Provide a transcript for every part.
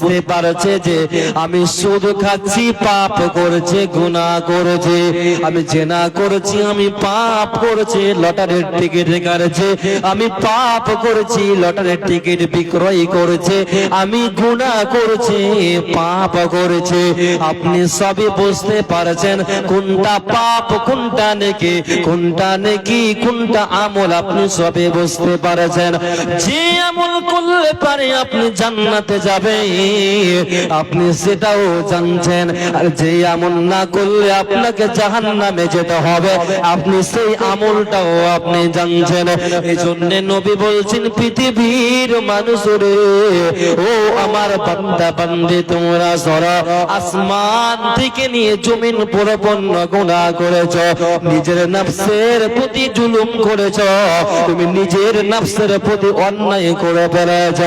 বুঝতে পারছে যে আমি সুদ খাচ্ছি, পাপ করেছে, গুনাহ করেছে, আমি জেনা করেছি, আমি পাপ করেছি, লটারির টিকিট কাটছে, আমি পাপ করেছি, লটারির টিকিট বিক্রয় করেছে, আমি গুনাহ করেছি, পাপ করেছে। আপনি সবই বুঝতে পারছেন কোনটা পাপ, কোনটা নেকি, কোনটা নেকি, কোনটা আমল, আপনি সবই বুঝতে পারছেন। যে আমল করলে পারে আপনি জান্নাতে যাবে আপনি সেটাও জানছেন, আর যে আমল না করলে আপনাকে জাহান্নামে যেতে হবে আপনি সেই আমলটাও আপনি জানছেন। এই জন্য নবী বলছেন, পৃথিবীর মানুষরে, ও আমার বান্দা বান্দি, তোমরা সরা আসমান থেকে নিয়ে জমিন পরিপূর্ণ গুনাহ করেছ, নিজের নফসের প্রতি জুলুম করেছ, তুমি নিজের নফসের প্রতি অন্যায় করে ফেলেছ।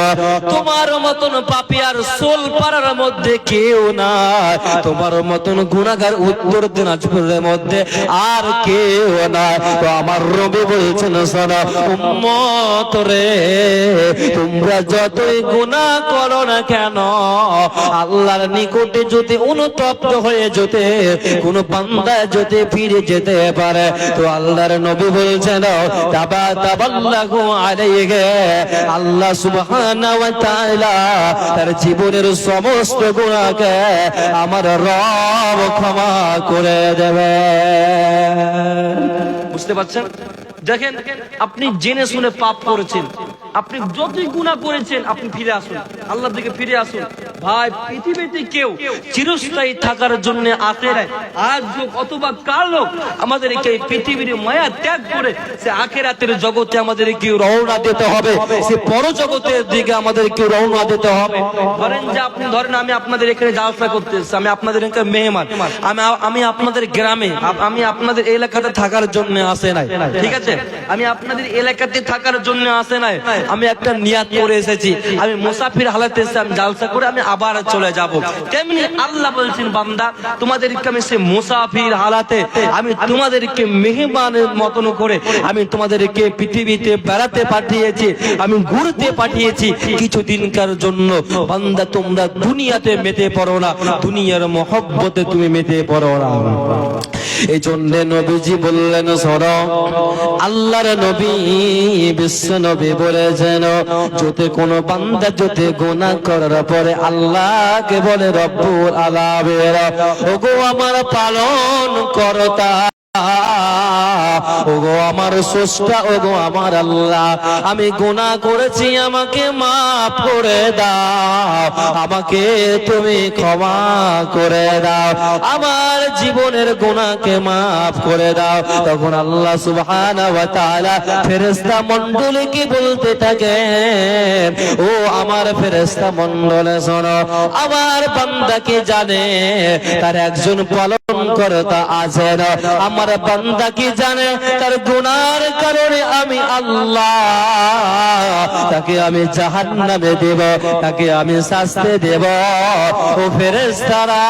তোমার মতন পাপী আর সোল পাড়ার মধ্যে কেউ না, তোমার মতন গুনাহগার উত্তর দিনাজপুরের মধ্যে আর কেউ না। তো আমার নবী বলছেন, শোনো উম্মত রে, তোমরা যতই গুনাহ করো না কেন, আল্লাহর নিকটে যদি অনুতপ্ত হয়ে যেতে কোন বান্দা যদি ফিরে যেতে পারে, তো আল্লাহর নবী বলছেন তাবাল্লাহু আলাইহি, আল্লাহ সুবহানাহু ওয়া তাআলা তার জীবনের সমস্ত গুনাহকে আমার রব ক্ষমা করে দেবে। বুঝতে পারছেন? দেখেন, আপনি জেনে শুনে পাপ করেছেন, আপনি যতই গুনাহ করেছেন, আপনি ফিরে আসুন, আল্লাহর দিকে ফিরে আসুন। ভাই, পৃথিবীতে কেউ চিরস্থায়ী থাকার জন্য আসে নাই। আজ হোক অথবা কাল হোক, আমাদেরকে এই পৃথিবীর মায়া ত্যাগ করে সে আখিরাতের জগতে আমাদেরকে রওনা দিতে হবে, সে পরজগতের দিকে আমাদেরকে রওনা দিতে হবে। ধরেন যে আপনি ধরেন আমি আপনাদের এখানে জালসা করতে এসেছি, আমি আপনাদের এখানে মেহমান, আমি আপনাদের গ্রামে, আমি আপনাদের এলাকাতে থাকার জন্য আসে নাই, ঠিক আছে? আমি আপনাদের এলাকাতে থাকার জন্য আসে নাই, আমি একটা নিয়াত করে এসেছি, আমি মুসাফির হালাতে এসে আমি জালসা করে আমি আবার চলে যাব। তেমনি আল্লাহ বলছেন, বান্দা তোমাদেরকে আমি সে মুসাফির হালাতে আমি তোমাদেরকে মেহমানের মতন করে আমি তোমাদেরকে পৃথিবীতে বেড়াতে পাঠিয়েছি, আমি ঘুরতে পাঠিয়েছি কিছুদিনকার জন্য। বান্দা তোমরা দুনিয়াতে মেতে পড়ো না, দুনিয়ার মহব্বতে তুমি মেতে পড়ো না। এই জন্য নবীজি বললেন, সরো আল্লাহর নবী বিশ্ব নবী বলেছেন, যদি কোনো বান্দা যদি গুনাহ করার পরে আল্লাহকে বলে রব্বুল আলামিন, ওগো আমার পালন কর্তা, ওগো আমার স্রষ্টা, ওগো আমার আল্লাহ, আমি গুনাহ করেছি, আমাকে মাফ করে দাও, আমাকে তুমি ক্ষমা করে দাও, আমার জীবনের গুনাহকে মাফ করে দাও। তখন আল্লাহ সুবহানাহু ওয়া তাআলা ফেরেশতা মণ্ডলীকে বলতে থাকেন, ও আমার ফেরেশতা মণ্ডলী শোনো, আমার বান্দাকে জানে তার একজন পালনকর্তা আছেন, আমার বান্দা কি জানে তার গুনার কারণে আমি আল্লাহ তাকে আমি জাহান্নামে দেব, তাকে আমি শাস্তি দেব। ও ফেরেশতারা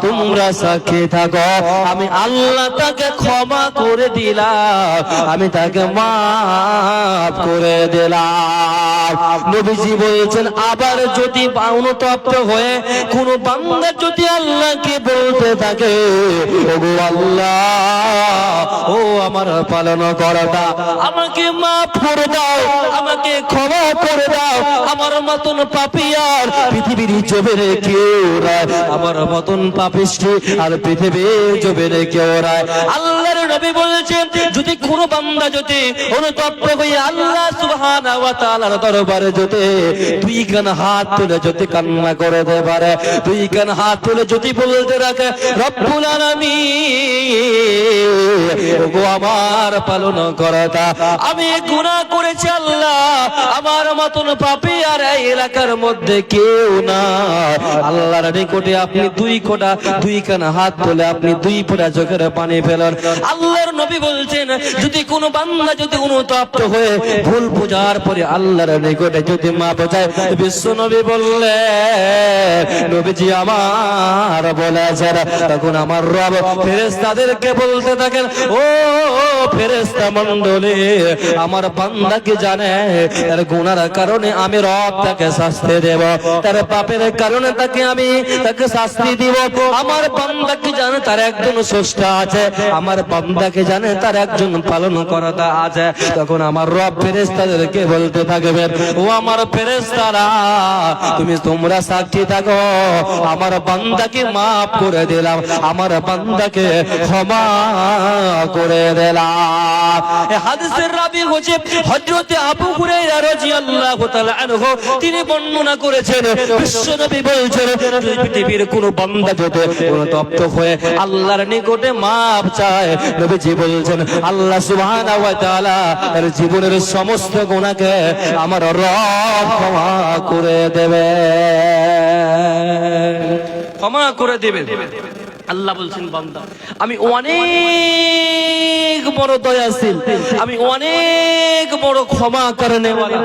তোমরা সাক্ষী থাকো, আমি আল্লাহ তাকে ক্ষমা করে দিলাম, আমি তাকে মাফ করে দিলাম। নবীজি বলেছেন, আবার যদি অনুতপ্ত হয়ে কোন বান্দা যদি আল্লাহকে বলতে থাকে, ওগো আল্লাহ, ও আমার পালনকর্তা, আমাকে মাফ করে দাও, আমাকে ক্ষমা করে দাও, আমার মতন পাপী আর পৃথিবীর জমিনে কেউ নাই, আমার মতন পাপিষ্ঠ আর পৃথিবীর জমিনে কেউ নাই। আল্লাহর নবী বলেছেন, যদি কোন বান্দা যদি অনুতপ্ত হয়ে আল্লাহ সুবহানাহু ওয়া তাআলার দরবারে যদি দুই কান হাত তুলে যদি কান্না করতে পারে, দুই কান হাত তুলে যদি বলতে রাখে, রব্বুল আলামিন, ওগো আমার পালনকর্তা, আমি গুনাহ করেছি আল্লাহ, আমার মতন পাপী আর এই এলাকার মধ্যে কেউ না। আল্লাহর নিকটে আপনি দুই কান হাত তুলে আপনি দুই ফোঁটা চোখের পানি ফেলেন। আল্লাহর নবী বলছেন, যদি কোনো বান্দা যদি অনুতপ্ত হয়ে ভুল বুঝার পরে আল্লাহর নিকটে যদি মাপ চায়, বিশ্ব নবী বললেন, নবীজি আমার বলেছেন, তখন আমার রব ফেরেশতা ফেরেশতাদেরকে বলতে থাকেন, ও ফেরেশতা মণ্ডলী, আমার বান্দাকে জানে তার গুনার কারণে আমি রব তাকে শাস্তি দেব, তার পাপের কারণে তাকে শাস্তি দিব। আমার বান্দাকে জানে তার একজন স্রষ্টা আছে, আমার বান্দাকে জানে তার একজন পালন কর্তা আছে। তখন আমার রব ফেরেশতাদেরকে বলতে থাকবেন, ও আমার ফেরেশতারা, তোমরা সাক্ষী থাকো, আমার বান্দাকে মাফ করে দিলাম, আমার বান্দাকে ক্ষমা করে দিলাম। এই হাদিসের রাবি হচ্ছে হযরত আবু হুরায়রা রাদিয়াল্লাহু তাআলা আনহু। তিনি বর্ণনা করেছেন, বিশ্বনবী বলছেন, পৃথিবীর কোন বান্দা যদি অনুতপ্ত হয়ে আল্লাহর নিকটে মাফ চায়, নবীজি বলছেন আল্লাহ সুবহানাহু ওয়া তাআলা তার জীবনের সমস্ত গুনাহকে আমার রব ক্ষমা করে দেবে, ক্ষমা করে দেবে। আল্লাহ বলছেন, বান্দা আমি অনেক বড় দয়াশীল, আমি অনেক বড় ক্ষমা করনে ওয়ালা।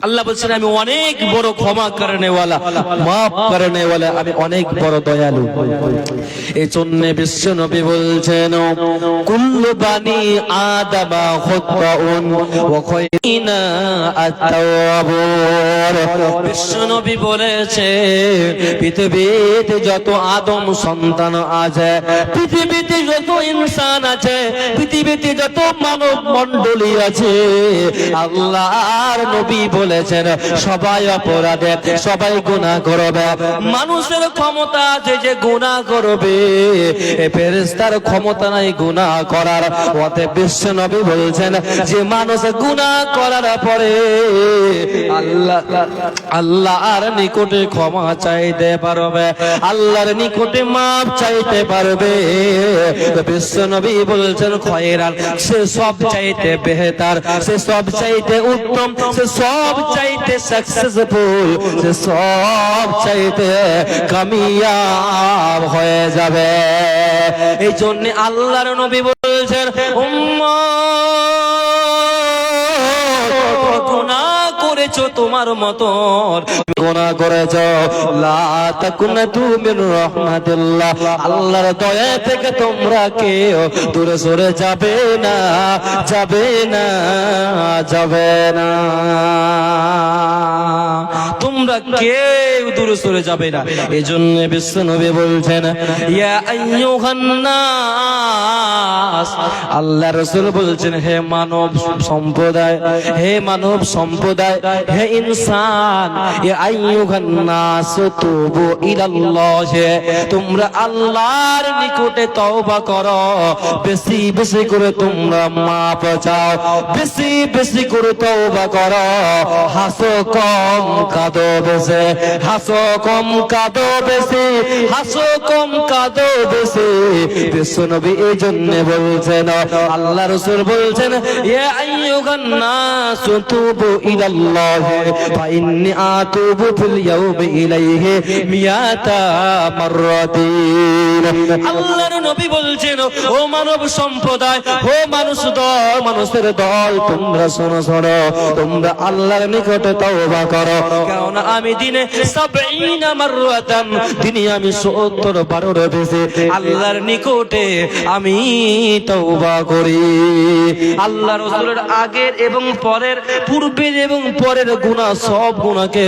আল্লাহ বলছেন আমি অনেক বড় ক্ষমা করনে ওয়ালা, মাফ করনে ওয়ালা, আমি অনেক বড় দয়ালু। এই জন্য বিশ্ব নবী বলছেন, কুল্লু বানি আদামা খাতাউন ওয়া খায়রুনা আত-তাওয়াবুন। বিশ্ব নবী বলেছে, পৃথিবীতে যত আদম সন্তান আছে, পৃথিবীতে যত ইনসান আছে, পৃথিবীতে যত মানব মণ্ডলী আছে, আল্লাহর নবী বলেছেন সবাই অপরাধী, সবাই গুনাহ করবে। মানুষের ক্ষমতা আছে যে গুনাহ করবে, ফেরেশতার ক্ষমতা নাই গুনাহ করার। অতএব বিশ্ব নবী বলছেন যে মানুষ গুনাহ করার পরে আল্লাহর নিকটে ক্ষমা চাইতে পারবে, আল্লাহর নিকটে মাফ চাইতে পারবে। বিশ্ব নবী বলছেন খয়রান, সে সব চাইতে বেহতার, সে সব চাইতে উত্তম, সে সব চাইতে সাকসেসফুল, সে সব চাইতে কামিয়াব হয়ে যাবে। এই জন্য আল্লাহর নবী বলছেন, উম্মত গুনাহ করেছো তোমার মতন, গুনাহ করেছো, লা তাকুনাতু মিন রাহমাতিল্লাহ, আল্লাহর দয়া থেকে তোমরা কেউ দূরে সরে যাবে না, যাবে না, যাবে না, তোমরা কেউ দূরে সরে যাবে না। এজন্য বিশ্ব নবী বলছেন, ইয়া আইয়ুহান নাস, আল্লাহ রাসূল বলছেন, হে মানব সম্প্রদায়, হে মানব সম্প্রদায়, হে ইনসান, ইয়া আইয়ুহান নাস তুবু ইলাল্লাহ, তোমরা আল্লাহর নিকটে তওবা করো, বেশি বেশি করে তোমরা মাফ চাও, বেশি বেশি করে তওবা করো, হাসো কম কাঁদো বেশি, হাসো কম কাঁদো বেশি, হাসো কম কাঁদো বেশি। বিশ্ব নবী এই জন্য বলছেন, আল্লাহ রাসূল বলছেন, ইয়া আইয়ুহান নাস তুবু ইলাল্লাহ ফা ইন্নী আতুবু ফিল ইয়াউমি ইলাইহি মিয়াতা মাররাতিন। আল্লাহর নবী বলছেন, ও মানব সম্প্রদায়, ও মানুষ দল, মানুষের দল, তোমরা শোনো শোনো, তোমরা আল্লাহর নিকটে তওবা করো, কারণ আমি দিনে 70 মাররাতান, দিনে আমি 70 বারের বেশি আল্লাহর নিকটে আমি তওবা করি। আল্লাহ রাসূলের আগের এবং পরের, পূর্বের এবং পরের গুনাহ, সব গুনাহকে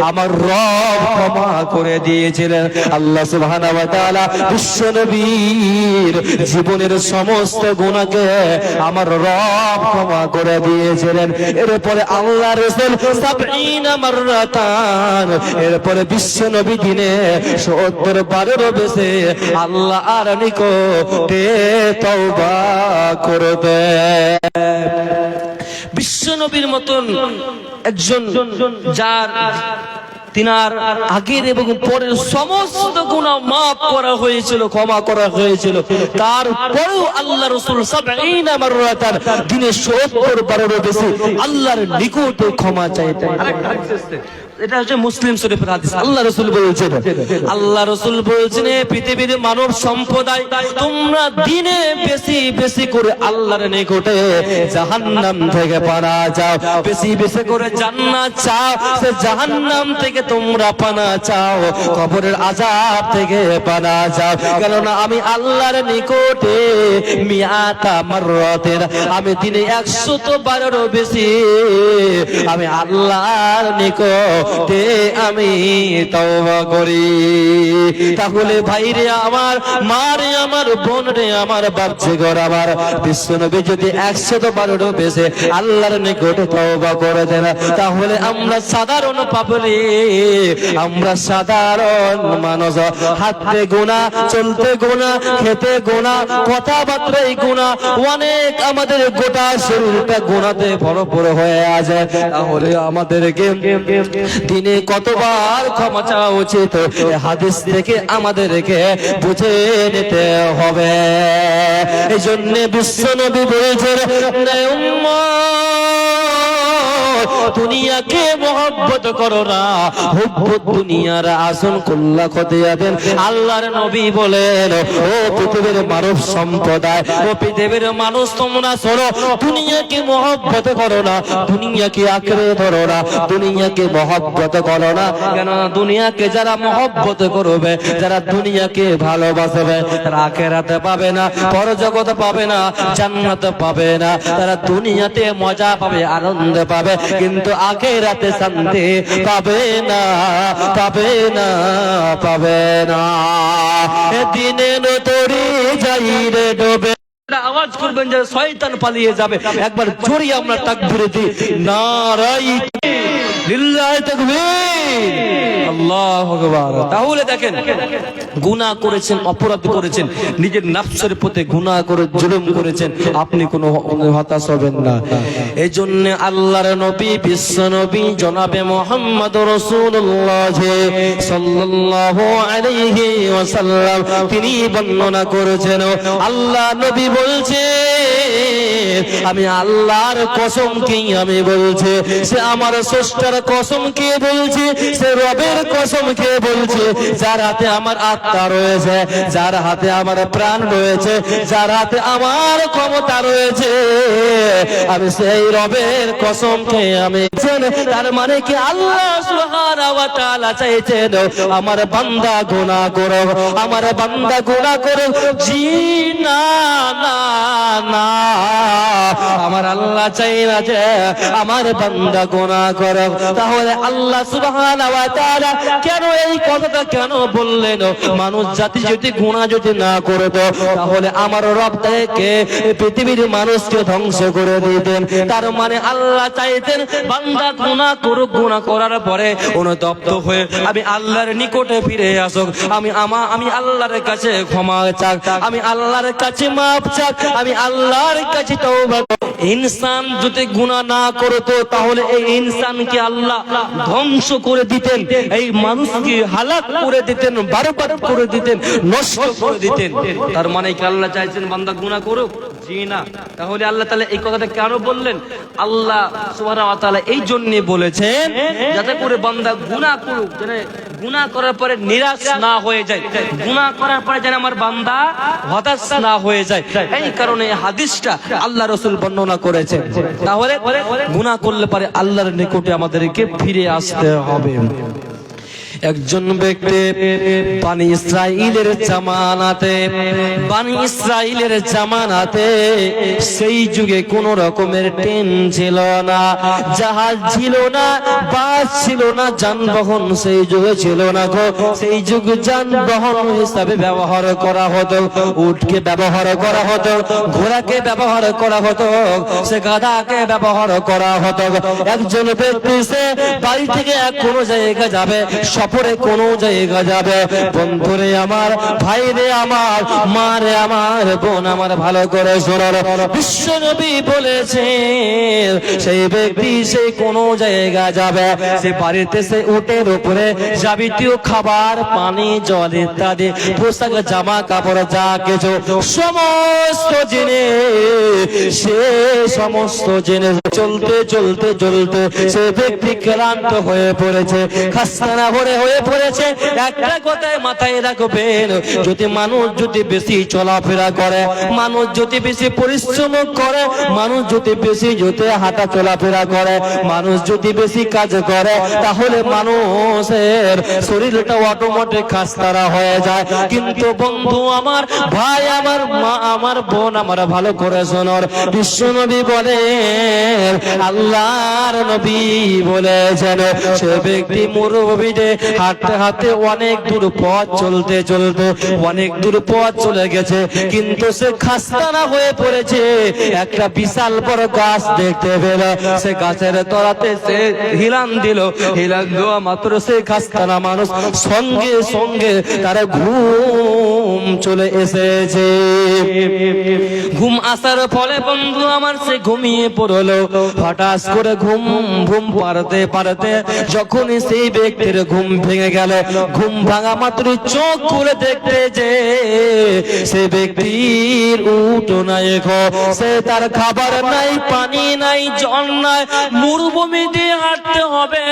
আমার রব ক্ষমা করে দিয়েছিলেন। আল্লাহ সুবহানাহু ওয়া তাআলা বিশ্ব নবীর জীবনের সমস্ত গুনাহকে আমার রব ক্ষমা করে দিয়েছিলেন। এরপরে আল্লাহ রাসূল 70 মাররাতান, এরপরে বিশ্ব নবী দিনে 70 বারের বেশি আল্লাহর নিকটে তওবা করবে। বিশ্ব নবীর মতন একজন যার তিনার আগের এবং পরের সমস্ত গুনাহ মাফ করা হয়েছিল, ক্ষমা করা হয়েছিল, তারপরেও আল্লাহ রাসূল 70 মাররাতান, দিনে 70 বারের বেশি আল্লাহর নিকটে ক্ষমা চাইতেন। এটা হচ্ছে মুসলিম শরীফের হাদিস। আল্লাহ রাসূল বলেছেন, আল্লাহ রাসূল বলেছেন, পৃথিবীর মানব সম্প্রদায় তোমরা দিনে বেশি বেশি করে আল্লাহর নিকটে জাহান্নাম থেকে পানা চাও, বেশি বেশি করে জান্নাত চাও, সে জাহান্নাম থেকে তোমরা পানা চাও, কবরের আযাব থেকে পানা চাও। কেননা আমি আল্লাহর নিকটে মিয়াতা মাররাতের, আমি দিনে 100 বেশি আমি আল্লাহর নিকটে আমি তওবা করি। তাহলে ভাইরে আমার, মারে আমার, বোন রে আমার, বাপজি ঘর আমার, বিশ্বনবী যদি 100 বেশি আল্লাহর নিকটে তওবা করে দেন, তাহলে আমরা সাধারণ পাবলিক, আমরা সাধারণ মানুষ, হাতে গুনাহ, চলতে গুনাহ, খেতে গুনাহ, কথাবার্তায় গুনাহ, অনেক আমাদের গোটা শরীরটা গুনাহতে ভরপুর হয়ে আছে। তাহলে আমাদেরকে দিনে কতবার ক্ষমা চাওয়া উচিত, হাদিস থেকে আমাদেরকে বুঝে নিতে হবে। এই জন্য বিশ্বনবী বলেছেন, দুনিয়াকে মহব্বত করো না, হুব্বুদ দুনিয়ার আসন কুল্লা খতিয়াতেন। আল্লাহর নবী বলেন, ও পৃথিবীর মানব সম্প্রদায়, ও পৃথিবীর মানুষ, তোমরা শোনো, দুনিয়াকে মহব্বত করো না, দুনিয়াকে আঁকড়ে ধরো না, দুনিয়াকে মহব্বত করো না। কেন দুনিয়াকে যারা মহব্বত করবে, যারা দুনিয়াকে ভালোবাসবে, তারা আখিরাতে পাবে না, পরজগতে পাবে না, জান্নাতে পাবে না। তারা দুনিয়াতে মজা পাবে, আনন্দ পাবে, কিন্তু আখিরাতে শান্তি পাবে না, পাবে না, পাবে না। দিনে নতরি যাই রে ডোবে, আওয়াজ করবেন যে শয়তান পালিয়ে যাবে। একবার জোরে আমরা তাকবীর দিই, নারায়ে লিল্লাহি তাকবীর, আল্লাহু আকবার। তাহলে দেখেন, গুনাহ করেছেন, অপরাধ করেছেন, নিজের নফসের প্রতি গুনাহ করে জুলুম করেছেন, আপনি কোনো হতাশ হবেন না। এই জন্য আল্লাহর নবী, বিশ্ব নবী জনাবে মুহাম্মদ রাসূলুল্লাহ সাল্লাল্লাহু আলাইহি ওয়াসাল্লাম তিনি বর্ণনা করেছেন, আল্লাহ নবী বলছে, আমি আল্লাহর কসম কি আমি বলছি, সে আমার স্রষ্টার কসম কে বলছি, সে রবের কসম কে বলছি, যার হাতে আমার আত্মা রয়েছে, যার হাতে আমার প্রাণ রয়েছে, যার হাতে আমার ক্ষমতা রয়েছে, আমি সেই রবের কসম কে আমি। তার মানে কি আল্লাহ সুবহানাহু ওয়া তাআলা চাইছেন আমার বান্দা গুনাহ করো, আমার বান্দা গুনাহ করো? জি না, না, না, আমার আল্লাহ চাই না যে আমার বান্দা গুনাহ করে। তাহলে আল্লাহ সুবহানাহু ওয়া তাআলা কেন এই কথাটা কেন বললেন? মানুষ জাতি যদি গুনাহ যদি না করতো, তাহলে আমার রব থেকে পৃথিবীর মানুষকে ধ্বংস করে দিতেন। তার মানে আল্লাহ চাইতেন বান্দা গুনাহ করুক, গুনাহ করার পরে অনুতপ্ত হয়ে আমি আল্লাহর নিকটে ফিরে আসুক, আমি আল্লাহর কাছে ক্ষমা চাক, আমি আল্লাহর কাছে মাফ চাক, আমি আল্লাহর কাছে তওবা। ইনসান যদি গুনাহ না করতো, তাহলে এই ইনসানকে আল্লাহ ধ্বংস করে দিতেন, এই মানুষকে হালাক করে দিতেন, বারবার করে দিতেন, নষ্ট করে দিতেন। তার মানে কি আল্লাহ চাইছেন বান্দা গুনাহ করুক? জি না। তাহলে আল্লাহ তাআলা এই কথাটা কেন বললেন? আল্লাহ সুবহানাহু ওয়া তাআলা এই জন্য বলেছেন যাতে করে বান্দা গুনাহ করুক, যেন গুনাহ করার পরে নিরাশ না হয়ে যায়, গুনাহ করার পরে যেন আমার বান্দা হতাশ না হয়ে যায়। এই কারণে এই হাদিসটা আল্লাহ রাসূল বর্ণনা করেছেন। তাহলে গুনাহ করলে পরে আল্লাহর নিকটে আমাদেরকে ফিরে আসতে হবে। একজন ব্যক্তি বানি ইসরাইলের জামানাতে সেই যুগে কোন রকমের ট্রেন ছিল না, জাহাজ ছিল না, বাস ছিল না, যানবাহন সেই যুগে ছিল না। সেই যুগে যানবাহন হিসাবে ব্যবহার করা হতো উটকে ব্যবহার করা হতো, ঘোড়াকে ব্যবহার করা হতো, সে গাধাকে ব্যবহার করা হতো। একজন ব্যক্তি সে বাড়ি থেকে কোনো জায়গায় যাবে, সফরে কোন জায়গা যাবে, বন্ধুরে আমার, ভাইরে আমার, মারে আমার, বোন আমার, ভালো করে শোনো, বিশ্ব নবী বলেছেন সেই ব্যক্তি সেই কোন জায়গা যাবে, সে বাড়িতে সে উটের উপরে যাবতীয় খাবার, পানি, জল ইত্যাদি, পোশাক, জামা কাপড়, যা কিছু সমস্ত জিনিস, সে সমস্ত জিনিস চলতে চলতে চলতে সে ব্যক্তি ক্লান্ত হয়ে পড়েছে, খাস্তানা হয়ে পড়েছে। একটা কথায় মাথায় রাখবেন, যদি মানুষ যদি বেশি চলাফেরা করে, মানুষ যদি বেশি পরিশ্রম করে, মানুষ যদি বেশি হাঁটা চলাফেরা করে, মানুষ যদি বেশি কাজ করে, তাহলে মানুষের শরীরটা অটোমেটিক খাস্তারা হয়ে যায়। কিন্তু বন্ধু আমার, ভাই আমার, মা আমার, বোন আমার, ভালো করে শোনর, বিশ্ব নবী বলেন, আল্লাহর নবী বলেছেন, সে ব্যক্তি মরুভূমিতে হাঁটতে হাঁটতে অনেক দূর পথ চলতে চলতে অনেক দূর পথ চলে গেছে, কিন্তু সে খাস্তানা হয়ে পড়েছে। একটা বিশাল বড় গাছ দেখতে পেল, সে গাছের তলাতে সে হিলান দিল, হিলান দেওয়া মাত্র সে খাস্তানা মানুষ সঙ্গে সঙ্গে তার ঘুম চলে এসেছে। ঘুম আসার ফলে বন্ধু আমার সে ঘুমিয়ে পড়লো। হঠাৎ করে ঘুম পারতে পারতে যখনই সেই ব্যক্তির ঘুম ভেঙে গেল, ঘুম ভাঙা মাত্র চোখ খুলে দেখতে যে সে ব্যক্তির উট নাই, সে তার খাবার নাই, পানি নাই, জল নাই, মরুভূমি দিয়ে হাঁটতে হবে,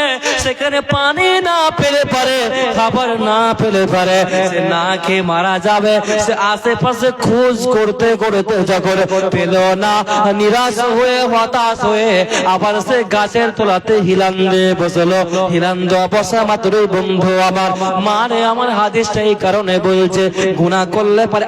সেখানে পানি না পেলে পারে, খাবার না পেলে পারে, সে না খেয়ে মারা যাবে। সে আশেপাশে খোঁজ করতে করতে যখন পেল না, নিরাশ হয়ে হতাশ হয়ে আবার সে গাছের তলাতে হিলান দিয়ে বসলো। হিলান দেওয়া বসা মাত্রই বন্ধু আমার, মারে আমার, হাদিসটা এই কারণে বলছে, গুনাহ করলে পারে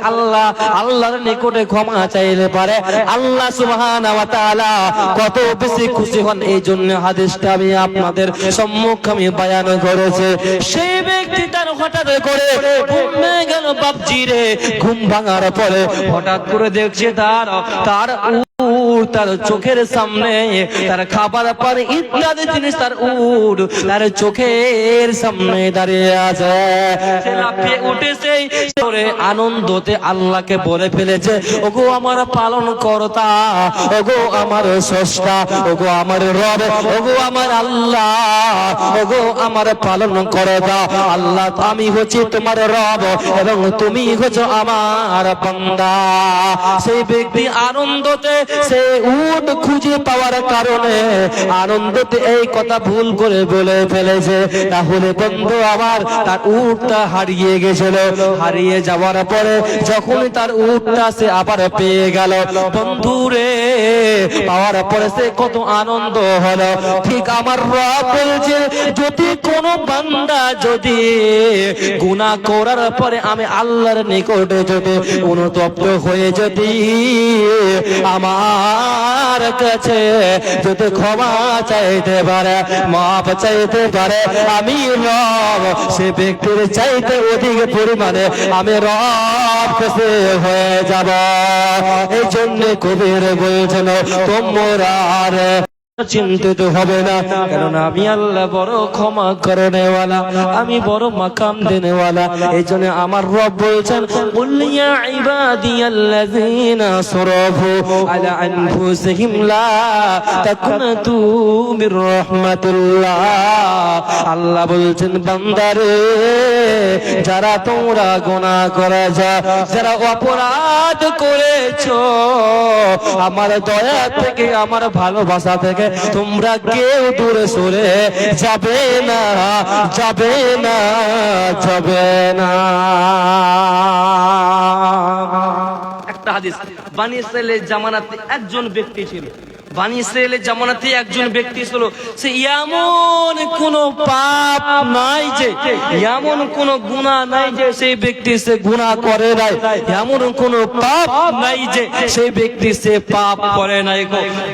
আল্লাহর নিকটে ক্ষমা চাইলে পারে আল্লাহ সুবহানাহু ওয়া তাআলা কত বেশি খুশি হন। এই জন্য হাদিসটা আমি আপনাদের সম্মুখে আমি বয়ান করেছি। সেই ব্যক্তি তার হঠাৎ করে ঘুম ভেঙে গেল, বাপজি রে, ঘুম ভাঙার পরে হঠাৎ করে দেখছে তার তার চোখের সামনে তার খাবার পানি ইত্যাদি জিনিস তার তার চোখের সামনে দাঁড়িয়ে আছে। সে লাফিয়ে উঠেছে, আনন্দতে আল্লাহকে বলে ফেলেছে, ওগো আমার পালন কর্তা, ওগো আমার স্রষ্টা, ওগো আমার রব, ওগো আমার আল্লাহ, ওগো আমার পালন কর্তা আল্লাহ, আমি হচ্ছি তোমার রব এবং তুমি হচ্ছ আমার বান্দা। সেই ব্যক্তি আনন্দতে সে উট খুঁজে পাওয়ার কারণে আনন্দতে এই কথা ভুল করে বলে ফেলেছে। তাহলে বন্ধু আমার, তার উটটা হারিয়ে গেছিল, হারিয়ে যাওয়ার পরে যখন তার উটটা সে আবার পেয়ে গেল, বন্ধু রে, পাওয়ার পরে সে কত আনন্দ হলো। ঠিক আমার রব বলছে, যদি কোন বান্দা যদি গুনাহ করার পরে আমি আল্লাহর নিকটে যদি অনুতপ্ত হয়ে যদি আমার কাছে যদি ক্ষমা চাইতে পারে, মাফ চাইতে পারে, আমি রব সে ব্যক্তির চাইতে অধিক পরিমাণে আমি রব কাছে হয়ে যাব। এই জন্য কবির বলছেন, তোমরা আর চিন্তিত হবে না, কেননা আমি আল্লাহ বড় ক্ষমা করনেওয়ালা, আমি বড় মাকাম দেনেওয়ালা। এই জন্য আমার রব বলছেন, কুল ইয়া ইবাদিয়াল্লাযীনা আসরাফু আলা আনফুসিহিম লা তাকনাতু মির রাহমাতিল্লাহ। আল্লাহ বলছেন, বান্দারে, যারা তোমরা গুনাহ করেছো, যারা অপরাধ করেছো, আমার দয়া থেকে, আমার ভালোবাসা থেকে তোমরা কেউ দূরে সরে যাবে না, যাবে না, যাবে না। একটা হাদিস, বানি ইসরাইলের জামানাতে একজন ব্যক্তি ছিল, বানি ইসরাইলের জামানাতে একজন ব্যক্তি ছিল, সে এমন কোন পাপ নাই যে, এমন কোন গুনাহ নাই যে সেই ব্যক্তি সে গুনাহ করে নাই, এমন কোন পাপ নাই যে সেই ব্যক্তি সে পাপ করে নাই।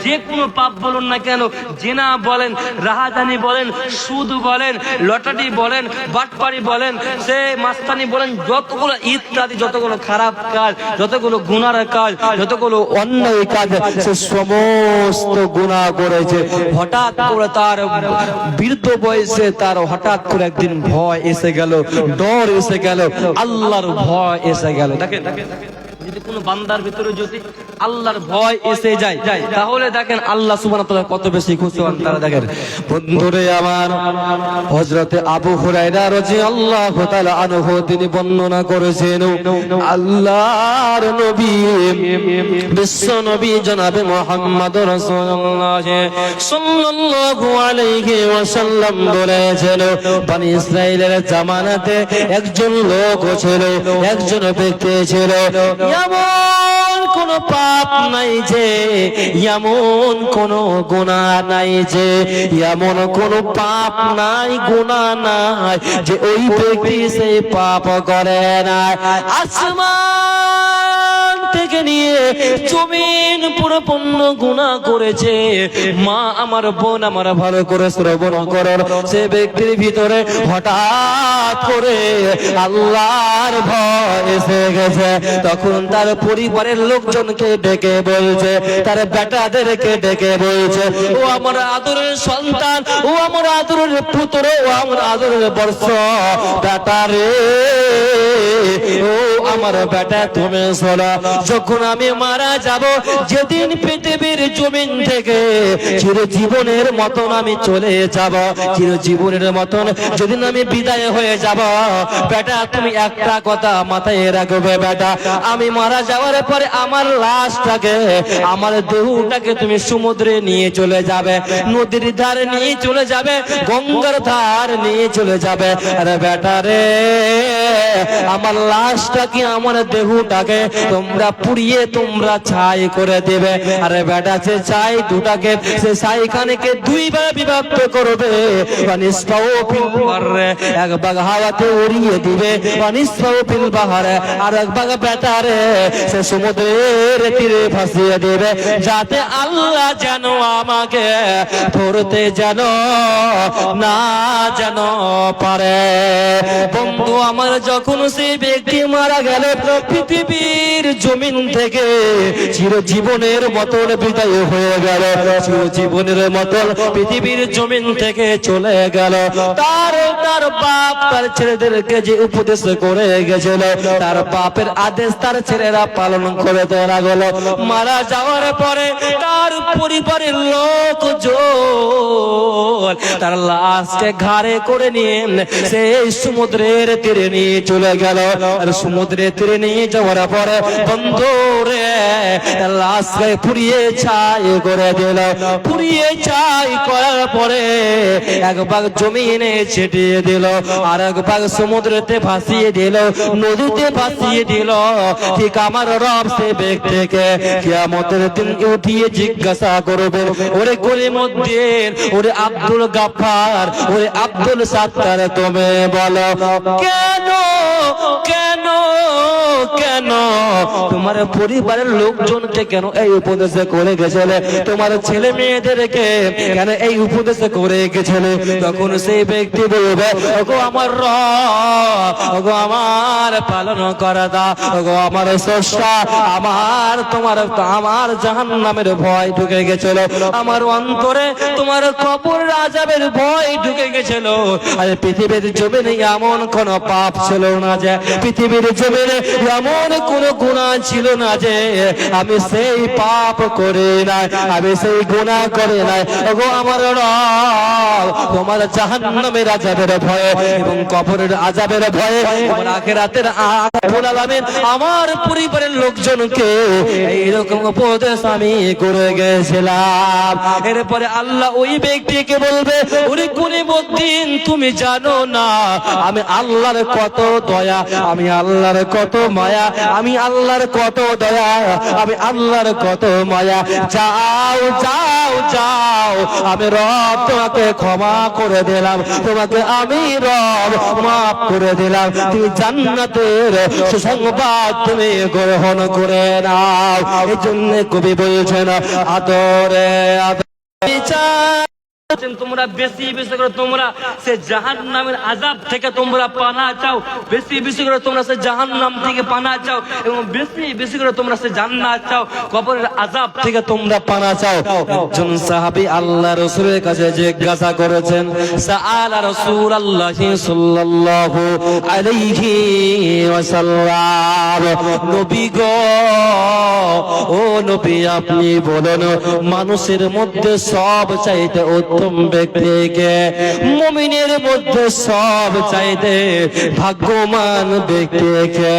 যে কোনো পাপ বলুন না কেন, জিনা বলেন, রাহাজানি বলেন, সুদ বলেন, লটারি বলেন, বাটপারি বলেন, সে মাস্তানি বলেন, যতগুলো ইত্যাদি যতগুলো খারাপ কাজ, যতগুলো গুনার কাজ, যতগুলো অন্যায় কাজ, সে সমস্ত সমস্ত গুনাহ করেছে। হঠাৎ করে তার বৃদ্ধ বয়সে তার হঠাৎ করে একদিন ভয় এসে গেল, ডর এসে গেল, আল্লাহর ভয় এসে গেল। দেখেন যদি কোন বান্দার ভিতরে যদি আল্লাহর ভয় এসে যায় তাহলে দেখেন আল্লাহ সুবহানাহু ওয়া তাআলা কত বেশি খুশি হন। তারা দেখেন বন্ধুরে আমার, হযরতে আবু হুরায়রা রাদিয়াল্লাহু তাআলা আনহু তিনি বর্ণনা করেছেন, আল্লাহর নবী বিশ্ব নবী জনাবে মুহাম্মদ রাসূলুল্লাহ সাল্লাল্লাহু আলাইহি ওয়াসাল্লাম বলেছেন, বনি ইসরাইলের জামানাতে একজন লোক ছিল, একজন ব্যক্তি ছিল, এমন কোন পাপ নাই যে, এমন কোন গুনাহ নাই যে, এমন কোন পাপ নাই গুনাহ নাই যে ওই ব্যক্তি সেই পাপ করে না। আসমান থেকে নিয়ে জমিন পুরোপূর্ণ গুনাহ করেছে। মা আমার, বোন আমার, ভালো করে শ্রবণ করুন, সে ব্যক্তির ভিতরে হঠাৎ করে আল্লাহর ভয় এসে গেছে। তখন তার পরিবারের লোকজনকে ডেকে বলছে, তার বেটাদেরকে ডেকে বলছে, ও আমার আদরের সন্তান, ও আমার আদরের পুত্র, ও আমার আদরের বর্ষ বেটা রে, ও আমার বেটা তুমি শোনো, যখন আমি মারা যাব, যেদিন পৃথিবীর জমিন থেকে চিরজীবনের মতন আমি চলে যাব, চিরজীবনের মতন যেদিন আমি বিদায় হয়ে যাব, বেটা তুমি একটা কথা মাথায় রাখবে, বেটা আমি মারা যাওয়ার পরে আমার লাশটাকে, আমার দেহটাকে তুমি সমুদ্রে নিয়ে চলে যাবে, নদীর ধারে নিয়ে চলে যাবে, গঙ্গার ধার নিয়ে চলে যাবে। আরে বেটা রে, আমার লাশটাকে, আমার দেহটাকে তোমরা পুড়িয়ে তোমরা ছাই করে দেবে। আরে বেটা সে ছাই দুটাকে, সে ছাইখানেকে দুই ভাগে বিভক্ত করবে, এক ভাগ হাওয়াতে উড়িয়ে দিবে, আর এক ভাগ বেটারে সে সমুদ্রের তীরে ভাসিয়ে দেবে, যাতে আল্লাহ যেন আমাকে ধরতে যেন না যেন পারে। বন্ধু আমার, যখন সেই ব্যক্তি মারা গেল, পৃথিবীর জমিন থেকে চিরজীবনের মতন বিদায় হয়ে গেল, চিরজীবনের মতন পৃথিবীর জমিন থেকে চলে গেল। তার বাপ তার ছেলেদেরকে যে উপদেশ করে গেছিল, তার বাপের আদেশ তার ছেলেরা পালন করে দেওয়া গেল। মারা যাওয়ার পরে তার পরিবারের লোকজন তার লাশকে ঘাড়ে করে নিয়ে সেই সমুদ্রের তীরে নিয়ে চলে গেল। আর সমুদ্রের তীরে নিয়ে যাওয়ার পরে বন্ধুরে লাশকে পুড়িয়ে ছাই করে দিল। পুড়িয়ে ছাই করার পরে এক ভাগ জমিনে ছিটিয়ে দিল, আর এক ভাগ সমুদ্রেতে ভাসিয়ে দিল, নদীতে ভাসিয়ে দিল। ঠিক আমার রব সে ব্যক্তিকে কিয়ামতের দিন উঠিয়ে জিজ্ঞাসা করবে, ওরে কলিমুদ্দিন, ওরে আব্দুল গাফফার, ওরে আব্দুল সাত্তার, তুমি বলো কেন কেন কেন তোমার পরিবারের লোকজনকে কেন এই উপদেশ করে গেছিলে, তোমার ছেলে মেয়েদেরকে কেন এই উপদেশ করে গেছিলে? তখন সেই ব্যক্তি বলবে, ওগো আমার রব, ওগো আমার পালন করা দা, ওগো আমার স্রষ্টা, আমার জাহান্নামের ভয় ঢুকে গেছিল, আমার অন্তরে তোমার কবর আযাবের ভয় ঢুকে গেছিল। আর পৃথিবীর জমিনে এমন কোন পাপ ছিল না যে, পৃথিবীর জমিনে এমন কোন গুনাহ ছিল না যে আমি সেই পাপ করে নাই, আমি সেই গুনাহ করে নাই। ওগো আমার রব, তোমার জাহান্নামের আযাবের ভয়ে এবং কবরের আযাবের ভয়ে এবং আখিরাতের রব্বুল আলামিন আমার পরিবারের লোকজনকে এইরকম উপদেশ আমি করে গেছিলাম। এরপরে আল্লাহ ওই ব্যক্তিকে বলবে, ওরে কলিমুদ্দিন, তুমি জানো না আমি আল্লাহর কত দয়া, আমি আল্লাহর কত মায়া, আমি আল্লাহর কত দয়া, আমি আল্লাহর কত মায়া। যাও যাও যাও, আমি রব তোমাকে ক্ষমা করে দিলাম, তোমাকে আমি রব মাফ করে দিলাম, তুমি জান্নাতের সুসংবাদ তুমি গ্রহণ করে নাও। এই জন্য কবি বলছেন, আদরে আদর তোমরা বেশি বেশি করে তোমরা সে জাহান্নামের আযাব থেকে তোমরা পানা চাও, বেশি বেশি করে তোমরা সে জাহান্নাম থেকে পানা চাও, এবং বেশি বেশি করে তোমরা সে জান্নাত চাও, কবরের আযাব থেকে তোমরা পানা চাও। একজন সাহাবী আল্লাহ রাসূলের কাছে জিজ্ঞাসা করেছেন, সাআলা রাসূলুল্লাহি সাল্লাল্লাহু আলাইহি ওয়াসাল্লাম, নবী গো, ও নবী আপনি বলেন মানুষের মধ্যে সব চাইতে উত্তম ব্যক্তিকে, মুমিনের মধ্যে সব চাইতে ভাগ্যবান ব্যক্তিকে,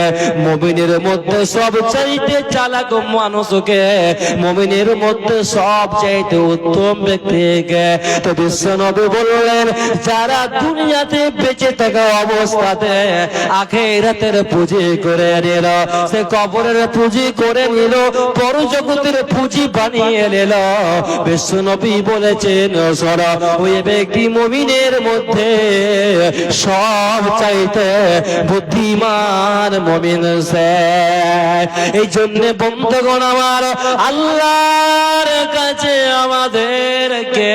মুমিনের মধ্যে সব চাইতে চালাক মানুষকে, মুমিনের মধ্যে সব চাইতে উত্তম ব্যক্তিকে। তো বিশ্বনবী বললেন, যারা দুনিয়াতে বেঁচে থাকা অবস্থাতে আখিরাতের পুঁজি করে নিল, সে কবরের পুঁজি করে নিল, পরজগতের পুঁজি বানিয়ে নিল। বিশ্বনবী বলেছেন, শোনো, ওই ব্যক্তি মুমিনের মধ্যে সব চাইতে বুদ্ধিমান মুমিন সে। এই জন্য বন্ধুগণ আমার, আল্লাহর কাছে আমাদেরকে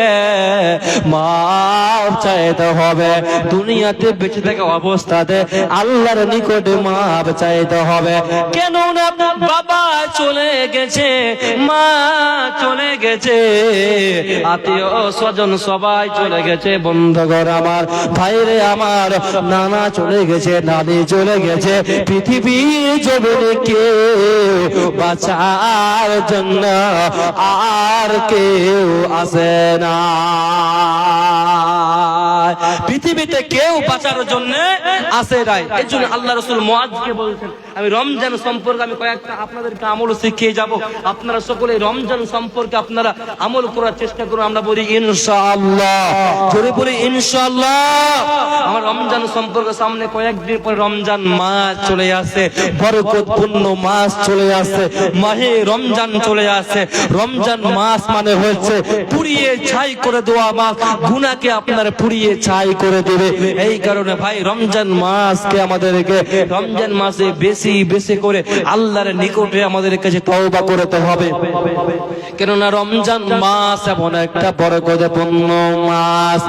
মাফ চাইতে হবে। দুনিয়াতে বেঁচে থাকা অবস্থাতে আল্লাহর নিকটে মাফ চাইতে হবে। কেন না বাবা চলে গেছে, মা চলে গেছে, আত্মীয় স্বজন সবাই চলে গেছে, বন্ধুগণ আমার, ভাইরে আমার, নানা চলে গেছে, নানি চলে গেছে, পৃথিবীর জমিনে কেউ বাঁচার জন্য আর কেউ আসে না। পৃথিবীতে কেউ বাঁচার জন্য আসে নাই। এই জন্য আল্লাহ রাসূল মুআযকে বলছেন, আমি রমজান সম্পর্কে আমি কয়েকটা আপনাদেরকে আমল শিখিয়ে যাব, আপনারা সকলে রমজান সম্পর্কে আপনারা আমল করার চেষ্টা করুন। আমরা বলি ইনশাআল্লাহ, জোরে বলি ইনশাআল্লাহ। আমার রমজান সম্পর্কে সামনে কয়েকদিন পরে রমজান মাস চলে আসে, বরকতপূর্ণ মাস চলে আসে, মাহে রমজান চলে আসে। রমজান মাস মানে হচ্ছে পুড়িয়ে ছাই করে দেওয়া মাস, গুনাহকে আপনার পুড়িয়ে ছাই করে দেবে। এই কারণে ভাই রমজান মাসকে আমাদেরকে রমজান মাসে বেশি বেশি করে আল্লাহর নিকটে আমাদের কাছে তওবা করতে হবে। কেননা রমজান মাস এমন একটা বরকতপূর্ণ মাস।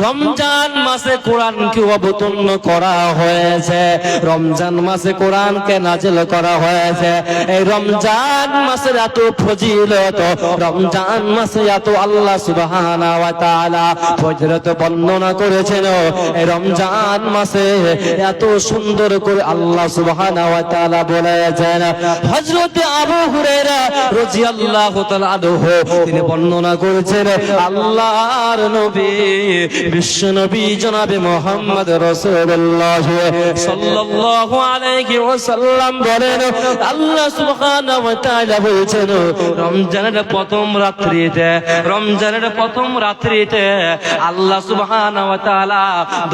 রমজান মাসে কোরআনকে অবতীর্ণ করা হয়েছে, রমজান মাসে কোরআনকে নাজিল করা হয়েছে। এই রমজান মাসের এত ফজিলত, রমজান মাসে এত আল্লাহ সুবহানাহু ওয়া তাআলা ফজিলত বর্ণনা করেছেন। এই রমজান মাসে এত সুন্দর করে আল্লাহ সুবহানাহু ওয়া তাআলা বলেছেন। হযরত আবু হুরায়রা রাদিয়াল্লাহু তাআলা আনহু তিনি বর্ণনা করেছেন, আল্লাহর নবী বিশ্ব নবী জনাবে মুহাম্মদ রাসূলুল্লাহ সাল্লাল্লাহু আলাইহি ওয়াসাল্লাম বলেন, আল্লাহ সুবহানাহু ওয়া তাআলা বলেছেন, রমজানের প্রথম রাত্রিতে, রমজানের প্রথম রাত্রিতে আল্লাহ সুবহানাহু ওয়া তাআলা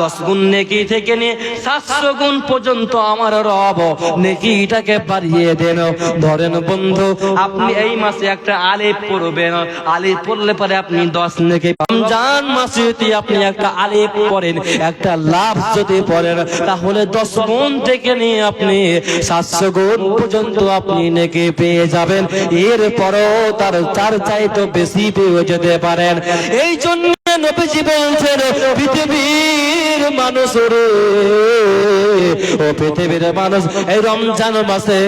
10 গুণ নেকি থেকে নিয়ে 700 গুণ পর্যন্ত আমার রব নেকিটাকে বাড়িয়ে দেন। ধরেন বন্ধু, আপনি এই মাসে একটা আলিফ পড়বেন, আলিফ পড়লে পরে আপনি 10 নেকি। রমজান মাসে যদি আপনি একটা আলিফ পড়েন, একটা লাভ যদি পড়েন, তাহলে 10 গুণ থেকে নিয়ে আপনি 700 গুণ পর্যন্ত আপনি নেকি পেয়ে যাবেন। এরপরও তার চাইতে বেশি পেয়ে যেতে পারেন। এই জন্য নবীজি বলছেন, পৃথিবীর মানুষ রে, ও পৃথিবীর মানুষ, এই রমজান মাসে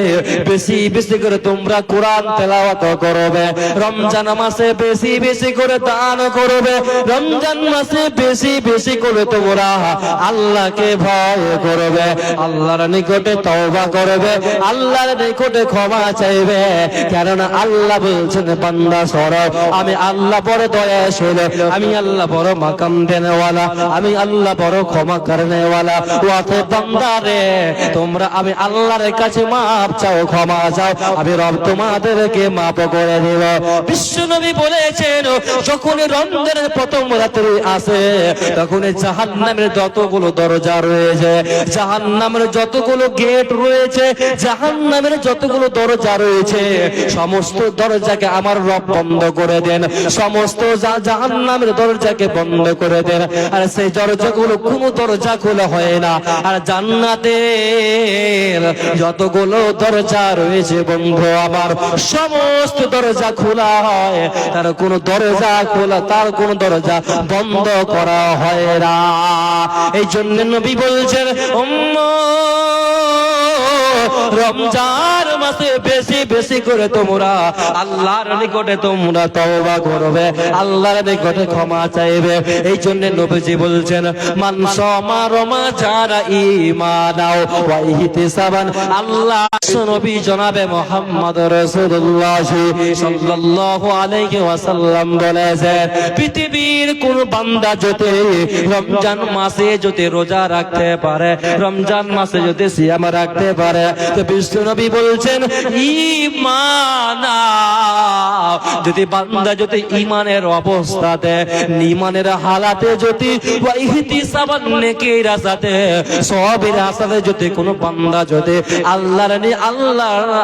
বেশি বেশি করে তোমরা কোরআন তেলাওয়াত করবে, রমজান মাসে বেশি বেশি করে দান করবে, রমজান মাসে বেশি বেশি করে তোমরা আল্লাহকে ভয় করবে, আল্লাহর নিকটে তওবা করবে, আল্লাহর নিকটে ক্ষমা চাইবে। কেননা আল্লাহ বলছেন, বান্দা সরো, আমি আল্লাহ বড় দয়াশীল, আমি আল্লাহ বড় মাকাম দেনেওয়ালা, আমি আল্লাহ বড় ক্ষমা করনেওয়ালা। ওয়াতে বান্দা রে, তোমরা আমি আল্লাহর কাছে মাপ চাও, ক্ষমা চাও, আমি রব তোমাদেরকে মাপ করে দেব। বিশ্বনবী বলেছেন, যখন রমজানের প্রথম রাত্রি আসে, তখন জাহান্নামের যতগুলো দরজা রয়েছে, জাহান্নামের যতগুলো গেট রয়েছে, জাহান্নামের যতগুলো দরজা রয়েছে, সমস্ত দরজাকে আমার রব বন্ধ করে দেন, সমস্ত জাহান্নামের দরজাকে বন্ধ করে দেন। আর সেই দরজাগুলো কোনো দরজা খোলা হয় না। আর জান্নাতের যতগুলো দরজা রয়েছে বন্ধু আমার, সমস্ত দরজা খোলা হয়, তার কোনো দরজা খোলা, তার কোনো দরজা বন্ধ করা হয় না। এই জন্য নবী বলছেন, রমজান মাসে বেশি বেশি করে তোমরা আল্লাহর নিকটে তোমরা তওবা করবে, আল্লাহর নিকটে ক্ষমা চাইবে। এই জন্য নবীজি বলছেন, মান সামা রমাজান ঈমানাও ওয়া ইহতিসাবান। আল্লাহ নবী জনাবে মুহাম্মদ রাসূলুল্লাহ সাল্লাল্লাহু আলাইহি ওয়াসাল্লাম বলেছেন, পৃথিবীর কোন বান্দা যদি রমজান মাসে যদি রোজা রাখতে পারে, রমজান মাসে যদি সিয়াম রাখতে পারে, তো বিশ্বনবী বলছেন ঈমানা, যদি বান্দা যদি ঈমানের অবস্থাতে, ঈমানের হালাতে যদি ওয়া ইহতিসাবান নেকির আসাতে, সওয়াবের আসাতে যদি কোনো বান্দা যদি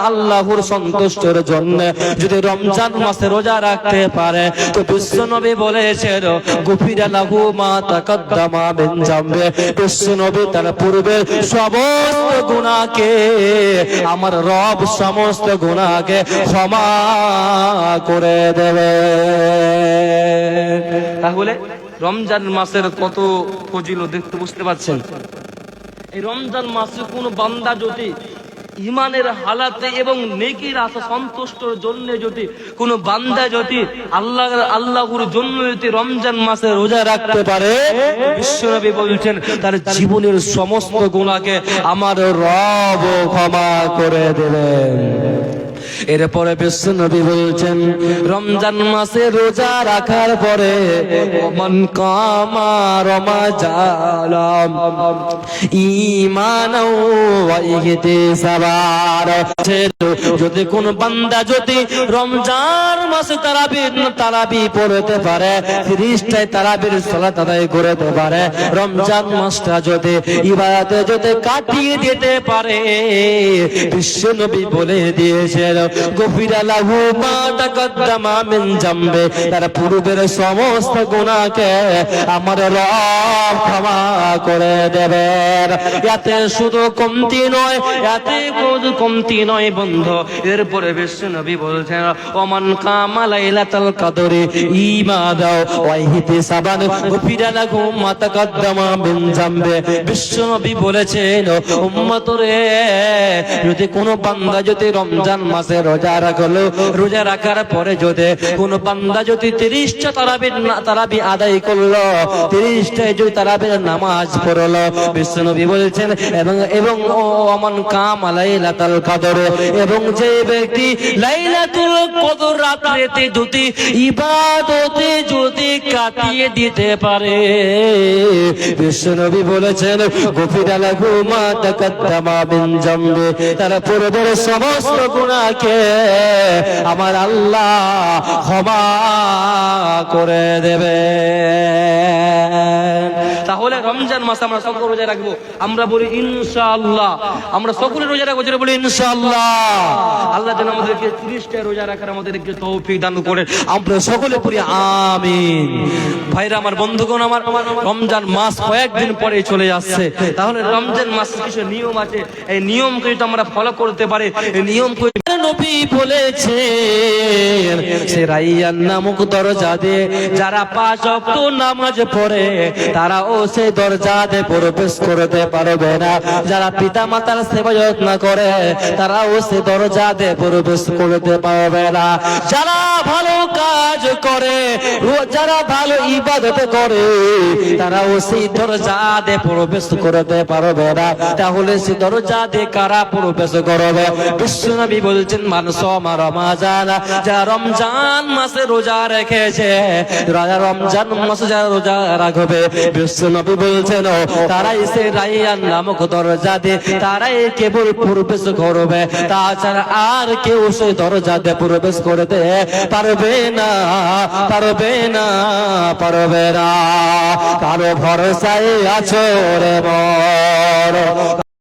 আল্লাহর সন্তুষ্টির জন্য যদি রমজান মাসে রোজা রাখতে পারে, তো বিশ্বনবী বলেছেন গুফিরা লাহু মা তাকাদ্দামা মিন জামবে। বিশ্বনবী তার পূর্বে সমস্ত গুনাহকে আমার রব সমস্ত গুনাহকে ক্ষমা করে দেবে। তাহলে রমজান মাসের কত ফজিলত দেখতে বুঝতে পারছেন। এই রমজান মাসে কোন বান্দা যদি ইমানের হালাতে এবং নেকির আশা সন্তুষ্টর জন্য যদি কোন বান্দা যদি আল্লাহর জন্য যদি রমজান মাসে রোজা রাখতে পারে, বিশ্বনবী বলছেন তার জীবনের সমস্ত গুনাহকে আমার রব ক্ষমা করে দেবেন। এরপরে বিশ্বনবী বলছেন, রমজান মাসে রোজা রাখার পরে মান কামা রমাজান ঈমানাও ওয়া ইহতিসাবান। যদি কোন বান্দা যদি রমজান মাসে তারাবি পড়তে পারে, 30টায় তারাবির সালাত আদায় করতে পারে, রমজান মাসটা যদি ইবাদতে যদি কাটিয়ে দিতে পারে, বিশ্বনবী বলে দিয়েছেন গফিরা লাহু মা তাকাদ্দামা মিন জামবে, তার পূর্বের সমস্ত গুনাহকে আমার রব ক্ষমা করে দেবেন। এতে শুধু কমতি নয়, এতে শুধু কমতি নয় বন্ধু। এরপরে বিশ্বনবী বলছেন ওমান কামা লাইলাতুল কদরি ঈমানাও ওয়া ইহতিসাবান গফিরা লাহু মা তাকাদ্দামা মিন জামবে। বিশ্বনবী বলেছেন উম্মতরে, যদি কোনো বান্দা যদি রমজান মাসে রোজা রাখলো, রোজা রাখার পরে যদি কোন বান্দা যদি 30টা তারাবি আদায় করলো, 30টায় যদি তারাবির নামাজ পড়লো, বিশ্বনবী বলছেন এবং ওমান কামা লাইলাতুল কদর, এবং যে ব্যক্তি লাইলাতুল কদর রাতে যদি ইবাদতে যদি কাটিয়ে দিতে পারে, বিশ্বনবী বলেছেন গফিরা লাহু মা তাকাদ্দামা মিন জামবে, তার পূর্বের সমস্ত গুনাহকে আমার আল্লাহ ক্ষমা করে দেবে। তাহলে রমজান মাসে আমরা সকলে রোজা রাখবো, আমরা বলি ইনশাআল্লাহ, আমরা সকলে রোজা রাখবো, যেটা বলি ইনশাআল্লাহ। আল্লাহ যেন আমাদেরকে 30টা রোজা রাখার আমাদেরকে তৌফিক দান করে, আমরা সকলে পড়ি আমিন। ভাইরা আমার, বন্ধুগণ আমার, রমজান মাস কয়েকদিন পরে চলে আসছে। তাহলে রমজান মাসে কিছু নিয়ম আছে, এই নিয়মকে যদি আমরা ফলো করতে পারি, এই নিয়ম নবী বলেছেন সে রাইয়ান নামক দরজা দিয়ে যারা 5 ওয়াক্ত নামাজ পড়ে তারাও সেই দরজা দিয়ে প্রবেশ করতে পারবে না। যারা পিতা মাতার সেবা যত্ন করে তারাও সেই দরজা দিয়ে প্রবেশ করতে পারবে না। যারা ভালো কাজ করে, যারা ভালো ইবাদত করে, তারাও সেই দরজা দিয়ে প্রবেশ করতে পারবে না। তাহলে সেই দরজা দিয়ে কারা প্রবেশ করবে? বিশ্বনবী বলছেন মান সামা রমাজান, যারা রমজান মাসে রোজা রেখেছে, রমজান মাসে যারা রোজা রাখবে, বিশ্বনবী বলছেন তারাই সেই রাইয়ান নামক দরজা দিয়ে তারাই কেবল প্রবেশ করবে, তাছাড়া আর কেউ সেই দরজা দিয়ে প্রবেশ করতে পারবে না, পারবে না, পারবে না। কারো ভরসায় আছো রে মর।